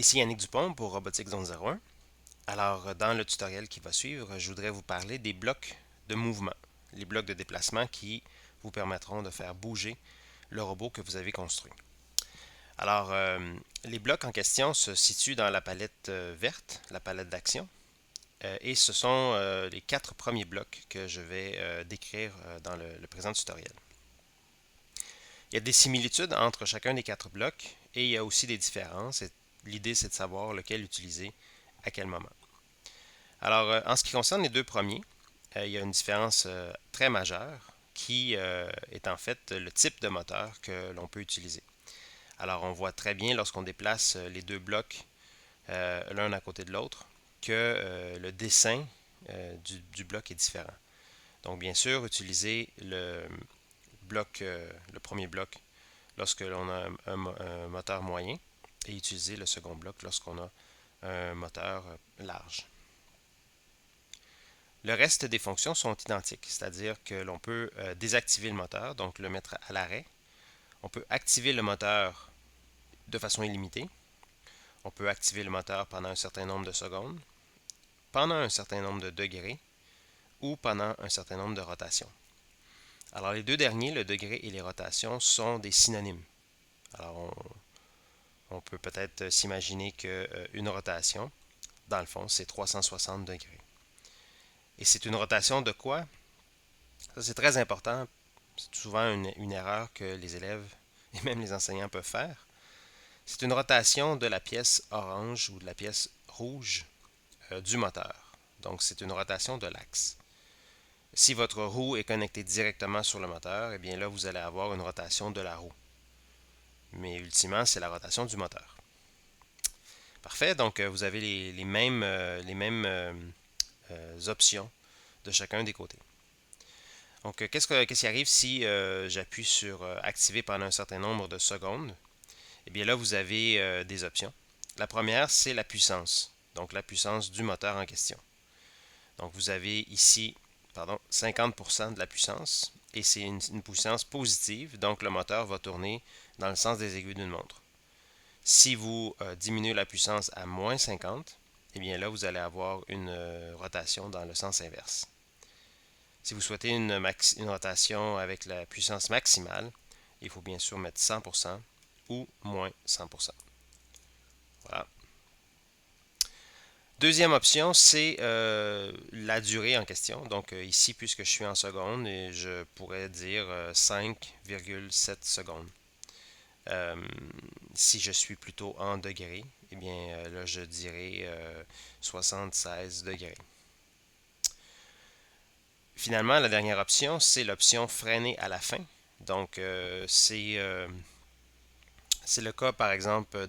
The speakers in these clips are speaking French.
Ici Yannick Dupont pour Robotique Zone 01. Alors, dans le tutoriel qui va suivre, je voudrais vous parler des blocs de mouvement, les blocs de déplacement qui vous permettront de faire bouger le robot que vous avez construit. Alors, les blocs en question se situent dans la palette verte, la palette d'action, et ce sont les 4 premiers blocs que je vais décrire dans le présent tutoriel. Il y a des similitudes entre chacun des 4 blocs et il y a aussi des différences. L'idée, c'est de savoir lequel utiliser à quel moment. Alors, en ce qui concerne les deux premiers, il y a une différence très majeure qui est en fait le type de moteur que l'on peut utiliser. Alors, on voit très bien lorsqu'on déplace les deux blocs l'un à côté de l'autre que le dessin du bloc est différent. Donc, bien sûr, utiliser le premier bloc lorsque l'on a un moteur moyen et utiliser le second bloc lorsqu'on a un moteur large. Le reste des fonctions sont identiques, c'est-à-dire que l'on peut désactiver le moteur, donc le mettre à l'arrêt. On peut activer le moteur de façon illimitée. On peut activer le moteur pendant un certain nombre de secondes, pendant un certain nombre de degrés ou pendant un certain nombre de rotations. Alors les deux derniers, le degré et les rotations, sont des synonymes. Alors on peut peut-être s'imaginer qu'une rotation, dans le fond, c'est 360 degrés. Et c'est une rotation de quoi? Ça, c'est très important. C'est souvent une erreur que les élèves et même les enseignants peuvent faire. C'est une rotation de la pièce orange ou de la pièce rouge du moteur. Donc, c'est une rotation de l'axe. Si votre roue est connectée directement sur le moteur, eh bien là, vous allez avoir une rotation de la roue. Mais ultimement, c'est la rotation du moteur. Parfait, donc vous avez les mêmes options de chacun des côtés. Donc, qu'est-ce qui arrive si j'appuie sur activer pendant un certain nombre de secondes? Eh bien là, vous avez des options. La première, c'est la puissance, donc la puissance du moteur en question. Donc, vous avez ici 50% de la puissance et c'est une puissance positive, donc le moteur va tourner dans le sens des aiguilles d'une montre. Si vous diminuez la puissance à moins 50, eh bien là, vous allez avoir une rotation dans le sens inverse. Si vous souhaitez une rotation avec la puissance maximale, il faut bien sûr mettre 100% ou moins 100%. Voilà. Deuxième option, c'est la durée en question. Donc ici, puisque je suis en secondes, je pourrais dire 5,7 secondes. Si je suis plutôt en degrés, eh bien là, je dirais 76 degrés. Finalement, la dernière option, c'est l'option freiner à la fin. Donc, c'est le cas, par exemple,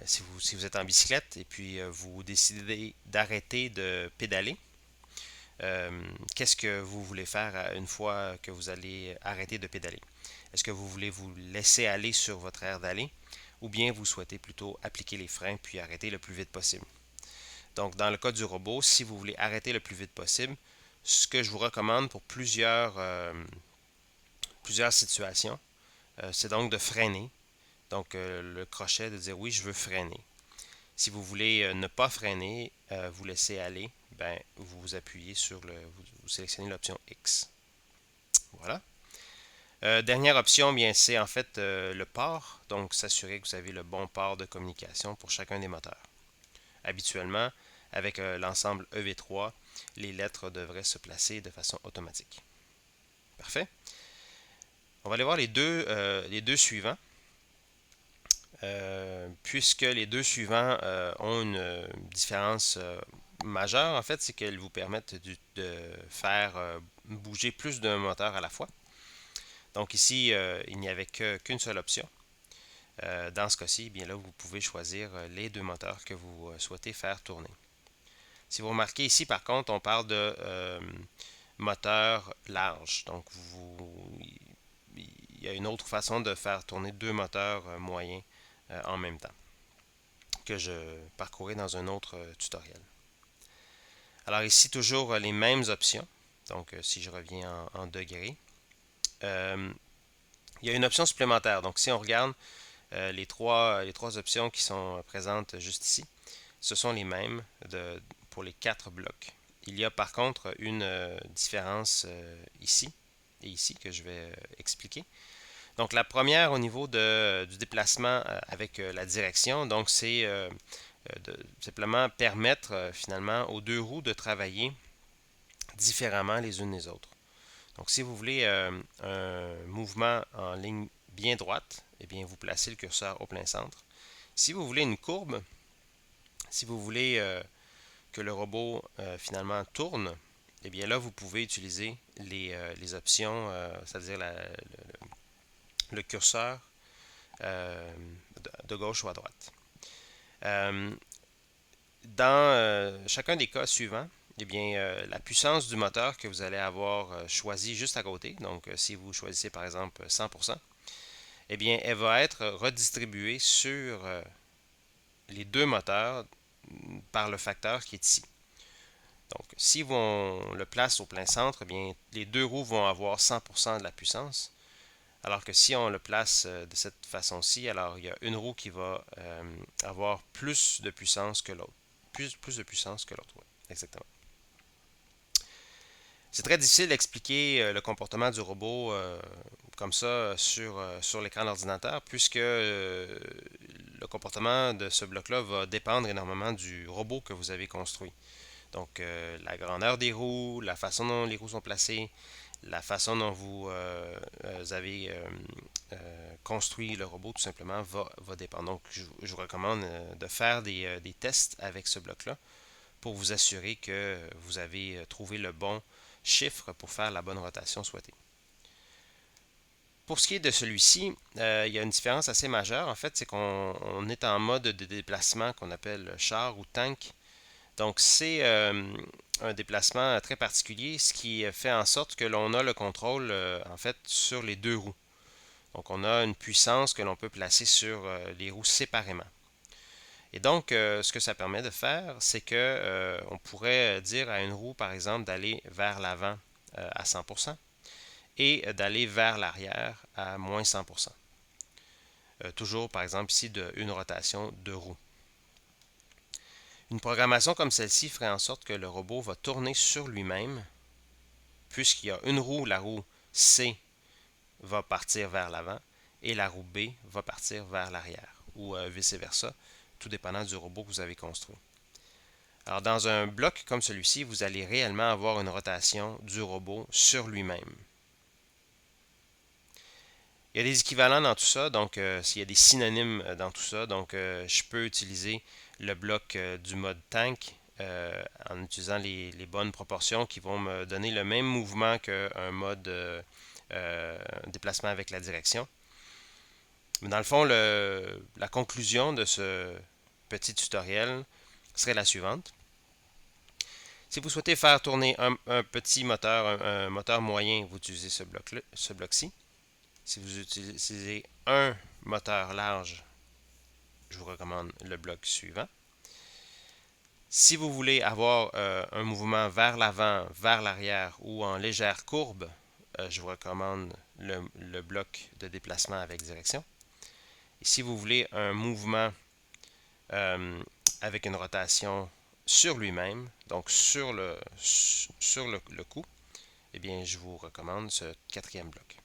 si vous êtes en bicyclette et puis vous décidez d'arrêter de pédaler. Qu'est-ce que vous voulez faire une fois que vous allez arrêter de pédaler? Est-ce que vous voulez vous laisser aller sur votre aire d'aller ou bien vous souhaitez plutôt appliquer les freins puis arrêter le plus vite possible? Donc, dans le cas du robot, si vous voulez arrêter le plus vite possible, ce que je vous recommande pour plusieurs situations, c'est donc de freiner. Donc, le crochet de dire oui, je veux freiner. Si vous voulez ne pas freiner, vous laisser aller, ben, vous appuyez sur vous sélectionnez l'option X. Voilà. Dernière option, bien, c'est en fait le port. Donc, s'assurer que vous avez le bon port de communication pour chacun des moteurs. Habituellement, avec l'ensemble EV3, les lettres devraient se placer de façon automatique. Parfait. On va aller voir les deux suivants. Puisque les deux suivants ont une différence majeure, en fait, c'est qu'elles vous permettent de faire bouger plus d'un moteur à la fois. Donc ici, il n'y avait qu'une seule option. Dans ce cas-ci, bien là, vous pouvez choisir les deux moteurs que vous souhaitez faire tourner. Si vous remarquez ici, par contre, on parle de moteur large. Donc, il y a une autre façon de faire tourner deux moteurs moyens en même temps, que je parcourrai dans un autre tutoriel. Alors ici, toujours les mêmes options. Donc, si je reviens en degrés, il y a une option supplémentaire. Donc, si on regarde les trois options qui sont présentes juste ici, ce sont les mêmes pour les 4 blocs. Il y a par contre une différence ici et ici que je vais expliquer. Donc la première au niveau du déplacement avec la direction, donc c'est de simplement permettre finalement aux deux roues de travailler différemment les unes des autres. Donc si vous voulez un mouvement en ligne bien droite, eh bien vous placez le curseur au plein centre. Si vous voulez une courbe, si vous voulez que le robot finalement tourne, eh bien là vous pouvez utiliser les options, c'est-à-dire le curseur de gauche ou à droite. Dans chacun des cas suivants, eh bien, la puissance du moteur que vous allez avoir choisi juste à côté, donc si vous choisissez par exemple 100%, eh bien, elle va être redistribuée sur les deux moteurs par le facteur qui est ici. Donc, si on le place au plein centre, eh bien, les deux roues vont avoir 100% de la puissance, alors que si on le place de cette façon-ci, alors il y a une roue qui va avoir plus de puissance que l'autre. Plus de puissance que l'autre, oui, exactement. C'est très difficile d'expliquer le comportement du robot comme ça sur l'écran d'ordinateur, puisque le comportement de ce bloc-là va dépendre énormément du robot que vous avez construit. Donc, la grandeur des roues, la façon dont les roues sont placées, la façon dont vous avez construit le robot, tout simplement, va dépendre. Donc, je vous recommande de faire des tests avec ce bloc-là pour vous assurer que vous avez trouvé le bon chiffre pour faire la bonne rotation souhaitée. Pour ce qui est de celui-ci, il y a une différence assez majeure. En fait, c'est qu'on est en mode de déplacement qu'on appelle char ou tank. Donc, c'est un déplacement très particulier, ce qui fait en sorte que l'on a le contrôle, en fait, sur les deux roues. Donc, on a une puissance que l'on peut placer sur les roues séparément. Et donc, ce que ça permet de faire, c'est que on pourrait dire à une roue, par exemple, d'aller vers l'avant à 100% et d'aller vers l'arrière à moins 100%. Toujours, par exemple, ici, une rotation de roue. Une programmation comme celle-ci ferait en sorte que le robot va tourner sur lui-même, puisqu'il y a une roue, la roue C va partir vers l'avant, et la roue B va partir vers l'arrière, ou vice-versa, tout dépendant du robot que vous avez construit. Alors, dans un bloc comme celui-ci, vous allez réellement avoir une rotation du robot sur lui-même. Il y a des équivalents dans tout ça, donc s'il y a des synonymes dans tout ça, donc je peux utiliser le bloc du mode tank en utilisant les bonnes proportions qui vont me donner le même mouvement qu'un mode déplacement avec la direction. Mais dans le fond, la conclusion de ce petit tutoriel serait la suivante. Si vous souhaitez faire tourner un petit moteur, un moteur moyen, vous utilisez ce bloc-ci. Si vous utilisez un moteur large, je vous recommande le bloc suivant. Si vous voulez avoir un mouvement vers l'avant, vers l'arrière ou en légère courbe, je vous recommande le bloc de déplacement avec direction. Et si vous voulez un mouvement avec une rotation sur lui-même, donc sur le cou, eh bien, je vous recommande ce quatrième bloc.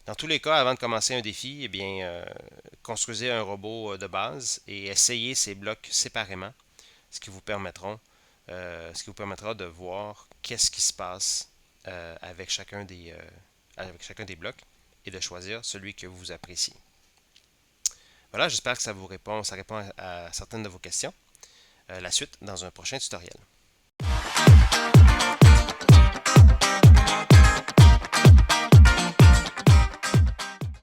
Dans tous les cas, avant de commencer un défi, eh bien, construisez un robot de base et essayez ces blocs séparément, ce qui vous permettra de voir qu'est-ce qui se passe avec chacun des blocs et de choisir celui que vous appréciez. Voilà, j'espère que ça répond à certaines de vos questions. La suite dans un prochain tutoriel.